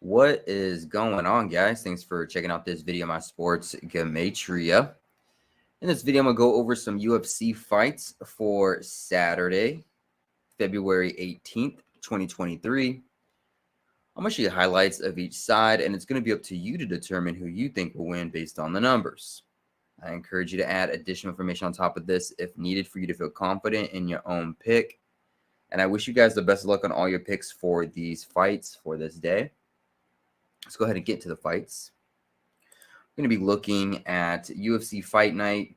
What is going on, guys? Thanks for checking out this video, my sports Gematria. In this video, I'm going to go over some UFC fights for Saturday, February 18th, 2023. I'm going to show you highlights of each side, and it's going to be up to you to determine who you think will win based on the numbers. I encourage you to add additional information on top of this if needed for you to feel confident in your own pick. And I wish you guys the best of luck on all your picks for these fights for this day. Let's go ahead and get to the fights. We're going to be looking at UFC Fight Night,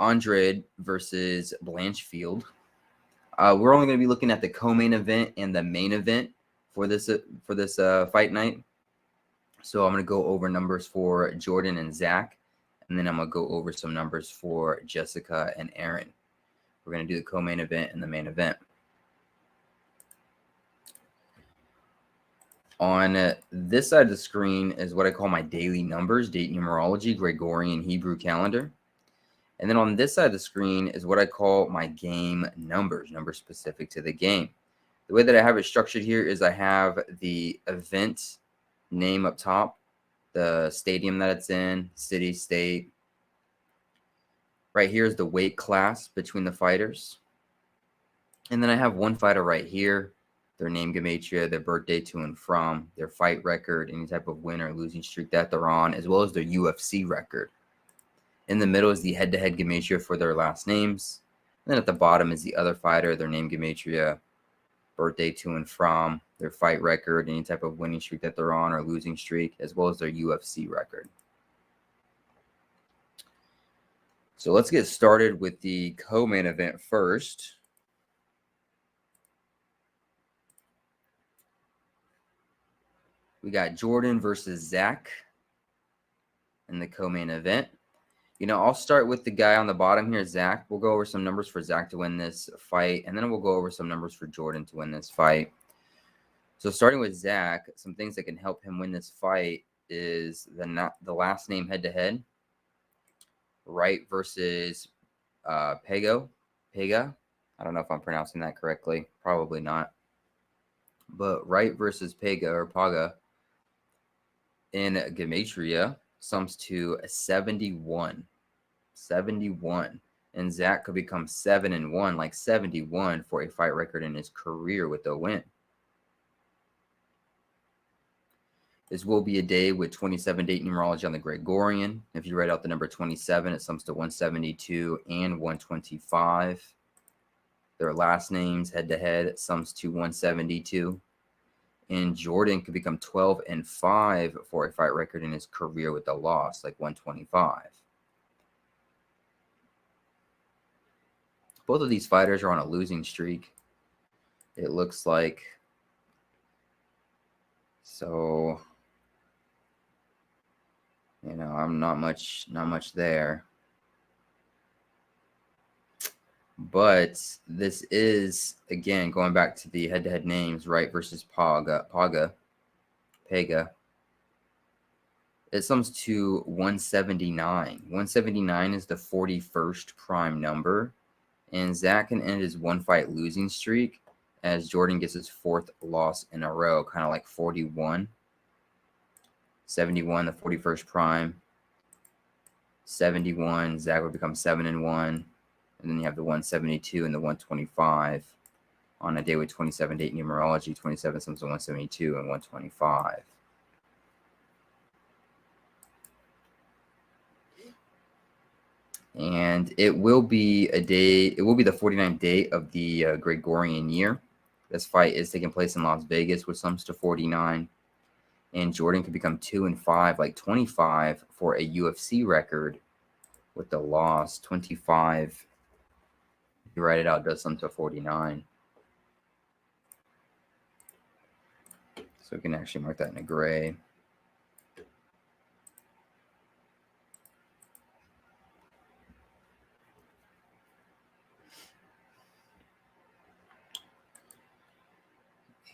Andrade versus Blanchfield. We're only going to be looking at the co-main event and the main event for this fight night. So I'm going to go over numbers for Jordan and Zach, and then I'm going to go over some numbers for Jessica and Aaron. We're going to do the co-main event and the main event. On this side of the screen is what I call my daily numbers, date numerology, Gregorian Hebrew calendar. And then on this side of the screen is what I call my game numbers specific to the game. The way that I have it structured here is I have the event name up top, the stadium that it's in, city, state. Right here is the weight class between the fighters. And then I have one fighter right here, their name Gematria, their birthday to and from, their fight record, any type of win or losing streak that they're on, as well as their UFC record. In the middle is the head-to-head Gematria for their last names. And then at the bottom is the other fighter, their name Gematria, birthday to and from, their fight record, any type of winning streak that they're on or losing streak, as well as their UFC record. So let's get started with the co-main event first. We got Jordan versus Zach in the co-main event. I'll start with the guy on the bottom here, Zach. We'll go over some numbers for Zach to win this fight, and then we'll go over some numbers for Jordan to win this fight. So starting with Zach, some things that can help him win this fight is the last name head-to-head. Wright versus Pega. I don't know if I'm pronouncing that correctly. Probably not. But Wright versus Pega or Paga in Gematria sums to 71. 71. And Zach could become 7-1, like 71 for a fight record in his career with a win. This will be a day with 27 date numerology on the Gregorian. If you write out the number 27, it sums to 172 and 125. Their last names head-to-head sums to 172. And Jordan could become 12-5 for a fight record in his career with a loss, like 125. Both of these fighters are on a losing streak, it looks like. So, I'm not much there. But this is, again, going back to the head-to-head names, Wright versus Pega. It sums to 179. 179 is the 41st prime number. And Zach can end his one-fight losing streak as Jordan gets his fourth loss in a row, kind of like 41. 71, the 41st prime. 71, Zach would become 7-1. And then you have the 172 and the 125 on a day with 27 date numerology. 27 sums to 172 and 125. And it will be the 49th day of the Gregorian year. This fight is taking place in Las Vegas, which sums to 49. And Jordan could become 2-5, like 25 for a UFC record with the loss. 25, if you write it out, does sum to 49. So we can actually mark that in a gray.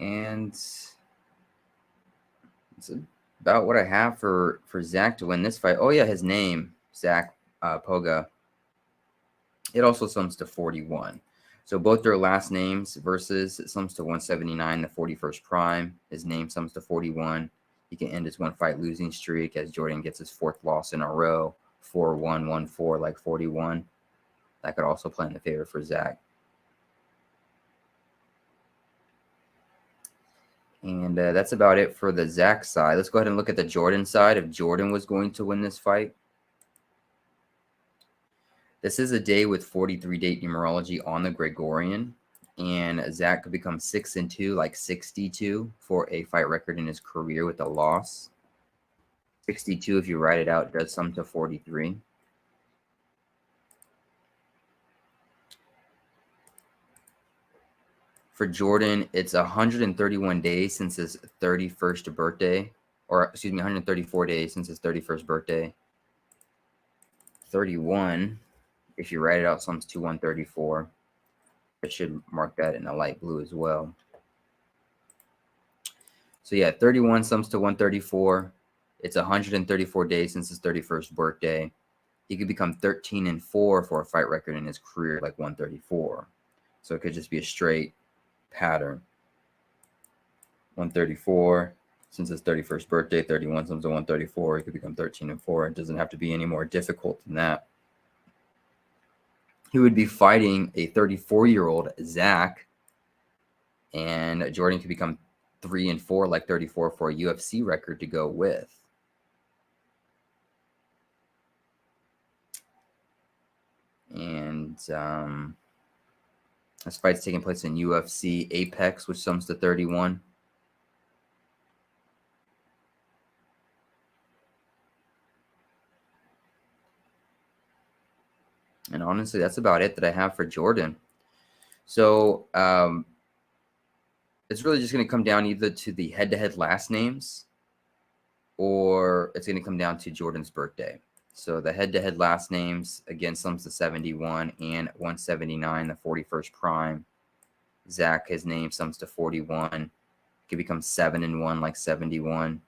And it's about what I have for Zach to win this fight. Oh, yeah, his name, Zach Poga. It also sums to 41. So both their last names versus it sums to 179, the 41st prime. His name sums to 41. He can end his 1-fight losing streak as Jordan gets his 4th loss in a row. 4-1, 1-4, like 41. That could also play in the favor for Zach. And that's about it for the Zach side. Let's go ahead and look at the Jordan side. If Jordan was going to win this fight, this is a day with 43 date numerology on the Gregorian, and Zach could become 6-2, like 62 for a fight record in his career with a loss. 62, if you write it out, does sum to 43. For Jordan, it's 131 days since his 31st birthday, or excuse me, 134 days since his 31st birthday. 31, if you write it out, sums to 134. I should mark that in a light blue as well. So yeah, 31 sums to 134. It's 134 days since his 31st birthday. He could become 13-4 for a fight record in his career, like 134. So it could just be a straight pattern. 134 since his 31st birthday, 31 sums to 134. He could become 13-4. It doesn't have to be any more difficult than that. He would be fighting a 34-year-old Zach, and Jordan could become 3-4, like 34, for a UFC record to go with. And this fight's taking place in UFC Apex, which sums to 31. And honestly, that's about it that I have for Jordan. So it's really just going to come down either to the head-to-head last names, or it's going to come down to Jordan's birthday. So the head-to-head last names, again, sums to 71 and 179, the 41st prime. Zach, his name sums to 41. Could become 7-1, like 71.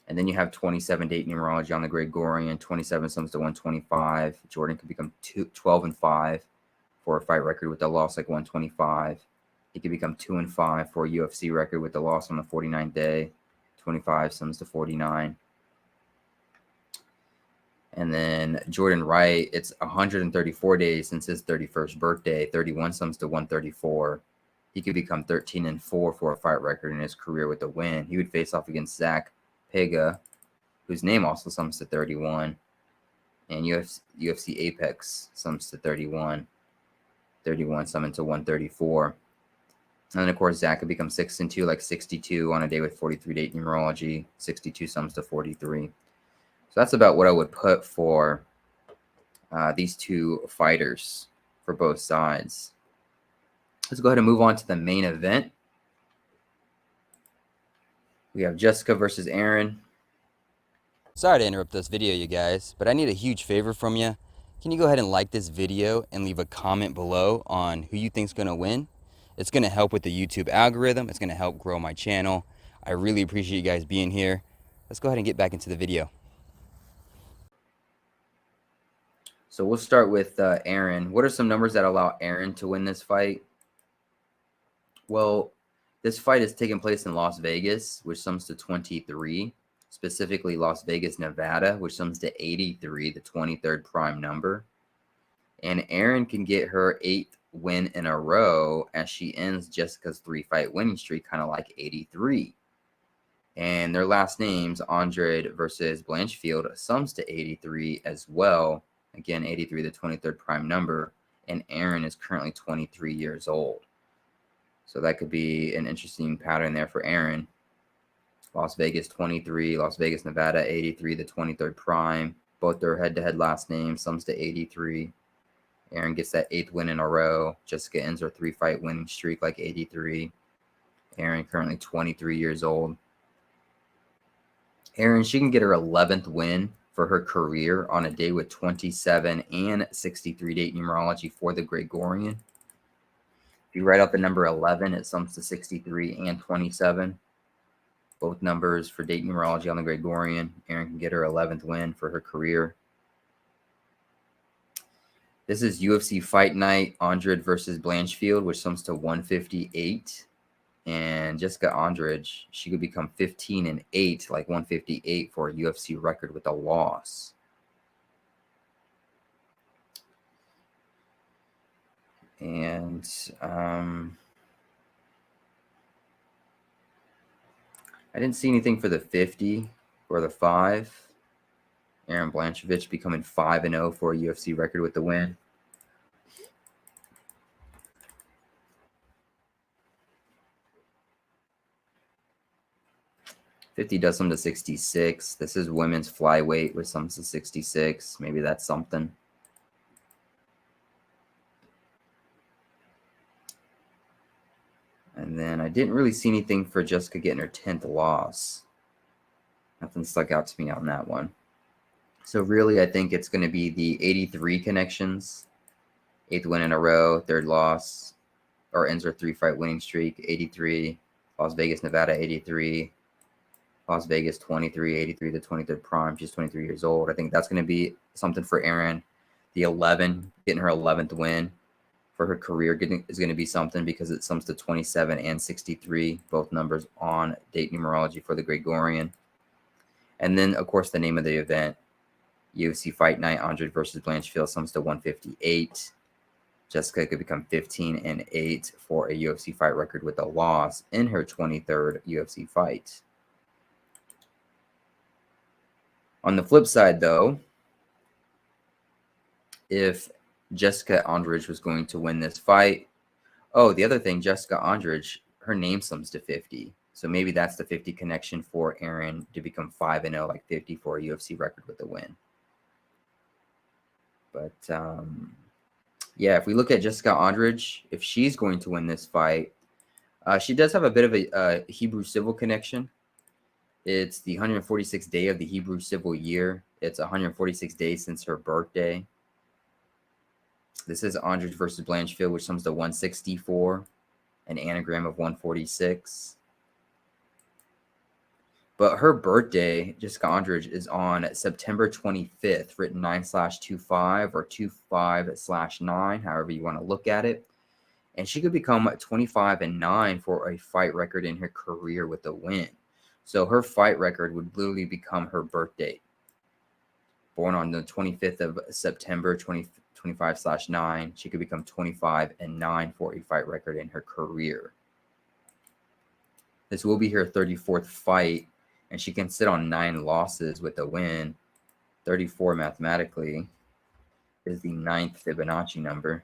And then you have 27 date numerology on the Gregorian. 27 sums to 125. Jordan could become 12-5 for a fight record with a loss, like 125. He could become 2-5 for a UFC record with a loss on the 49th day. 25 sums to 49. And then Jordan Wright, it's 134 days since his 31st birthday. 31 sums to 134. He could become 13-4 for a fight record in his career with a win. He would face off against Zach Pega, whose name also sums to 31. And UFC Apex sums to 31. 31 summing to 134. And then, of course, Zach could become 6-2, like 62 on a day with 43 date numerology. 62 sums to 43. So that's about what I would put for these two fighters for both sides. Let's go ahead and move on to the main event. We have Jessica versus Aaron. Sorry to interrupt this video, you guys, but I need a huge favor from you. Can you go ahead and like this video and leave a comment below on who you think's going to win? It's going to help with the YouTube algorithm. It's going to help grow my channel. I really appreciate you guys being here. Let's go ahead and get back into the video. So we'll start with Aaron. What are some numbers that allow Aaron to win this fight? Well, this fight is taking place in Las Vegas, which sums to 23. Specifically Las Vegas, Nevada, which sums to 83, the 23rd prime number. And Aaron can get her 8th win in a row as she ends Jessica's 3-fight winning streak, kind of like 83. And their last names, Andrade versus Blanchfield, sums to 83 as well. Again, 83, the 23rd prime number. And Aaron is currently 23 years old. So that could be an interesting pattern there for Aaron. Las Vegas 23, Las Vegas, Nevada 83, the 23rd prime. Both their head-to-head last names, sums to 83. Aaron gets that 8th win in a row. Jessica ends her 3-fight winning streak like 83. Aaron currently 23 years old. Aaron, she can get her 11th win for her career on a day with 27 and 63 date numerology for the Gregorian. If you write out the number 11, it sums to 63 and 27. Both numbers for date numerology on the Gregorian. Aaron can get her 11th win for her career. This is UFC Fight Night, Andrade versus Blanchfield, which sums to 158. And Jessica Andrade, she could become 15-8, like 158 for a UFC record with a loss. And I didn't see anything for the 50 or the 5. Aaron Blanchfield becoming 5-0 for a UFC record with the win. $50 does some to 66. This is women's flyweight with some to 66. Maybe that's something. And then I didn't really see anything for Jessica getting her 10th loss. Nothing stuck out to me on that one. So really, I think it's going to be the 83 connections. 8th win in a row, 3rd loss, or ends her 3-fight winning streak. 83, Las Vegas, Nevada, 83. Las Vegas, 23, 83, the 23rd prime. She's 23 years old. I think that's going to be something for Erin. The 11, getting her 11th win for her career is going to be something because it sums to 27 and 63, both numbers on date numerology for the Gregorian. And then, of course, the name of the event, UFC Fight Night, Andrade versus Blanchfield, sums to 158. Jessica could become 15-8 for a UFC fight record with a loss in her 23rd UFC fight. On the flip side, though, if Jessica Andrade was going to win this fight, the other thing, Jessica Andrade, her name sums to 50. So maybe that's the 50 connection for Erin to become 5-0, like 50 for a UFC record with a win. But yeah, if we look at Jessica Andrade, if she's going to win this fight, she does have a bit of a Hebrew civil connection. It's the 146th day of the Hebrew civil year. It's 146 days since her birthday. This is Andrade versus Blanchfield, which sums to 164, an anagram of 146. But her birthday, Jessica Andrade, is on September 25th, written 9/25 or 25/9, however you want to look at it. And she could become 25-9 for a fight record in her career with a win. So her fight record would literally become her birth date. Born on the 25th of September, 2025/9, she could become 25-9 for a fight record in her career. This will be her 34th fight, and she can sit on 9 losses with a win. 34 mathematically is the 9th Fibonacci number.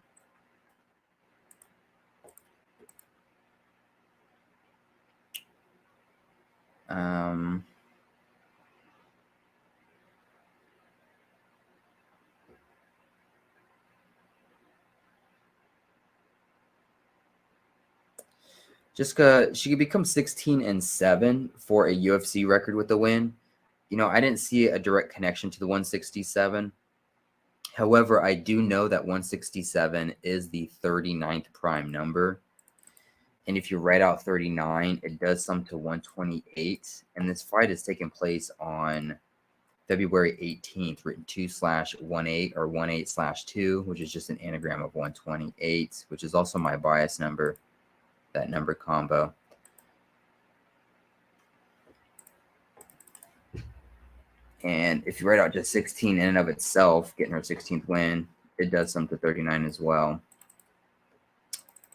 Jessica, she could become 16-7 for a UFC record with a win. You know, I didn't see a direct connection to the 167. However, I do know that 167 is the 39th prime number. And if you write out 39, it does sum to 128. And this fight is taking place on February 18th, written 2/18 or 18/2, which is just an anagram of 128, which is also my bias number, that number combo. And if you write out just 16 in and of itself, getting her 16th win, it does sum to 39 as well.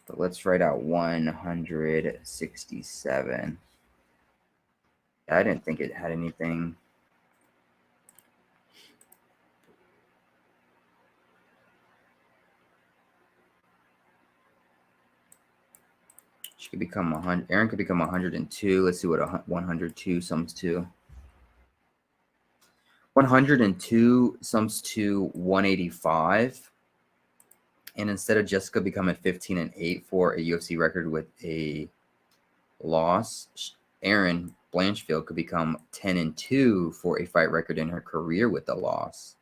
But let's write out 167. I didn't think it had anything. She could become 100. Erin could become 102. Let's see what 102 sums to. 102 sums to 185. And instead of Jessica becoming 15-8 for a UFC record with a loss, Erin Blanchfield could become 10-2 for a fight record in her career with a loss.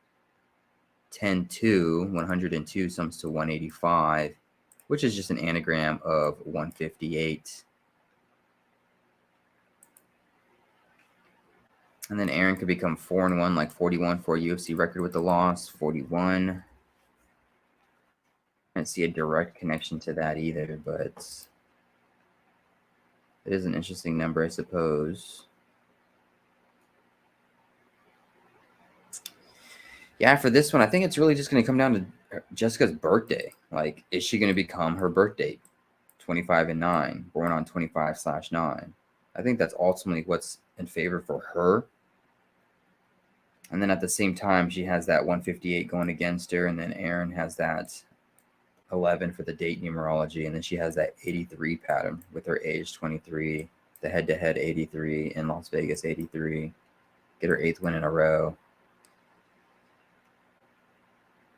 10-2, 102 sums to 185, which is just an anagram of 158. And then Erin could become 4-1, like 41 for a UFC record with a loss. 41. I didn't see a direct connection to that either, but it is an interesting number, I suppose. Yeah, for this one, I think it's really just going to come down to Jessica's birthday. Like, is she going to become her birth date? 25 and 9, born on 25/9. I think that's ultimately what's in favor for her. And then at the same time, she has that 158 going against her, and then Aaron has that 11 for the date numerology, and then she has that 83 pattern with her age 23, the head-to-head 83 in Las Vegas 83, get her 8th win in a row.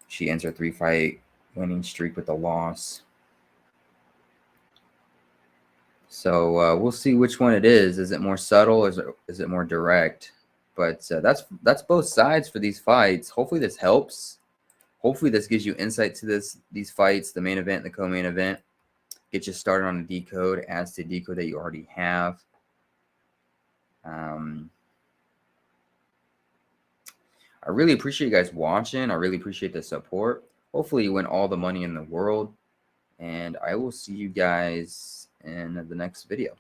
She ends her 3-fight winning streak with a loss. So we'll see which one it is. Is it more subtle or is it more direct? But that's both sides for these fights. Hopefully this helps. Hopefully this gives you insight to these fights, the main event, the co-main event. Get you started on a decode, adds to a decode that you already have. I really appreciate you guys watching. I really appreciate the support. Hopefully you win all the money in the world. And I will see you guys in the next video.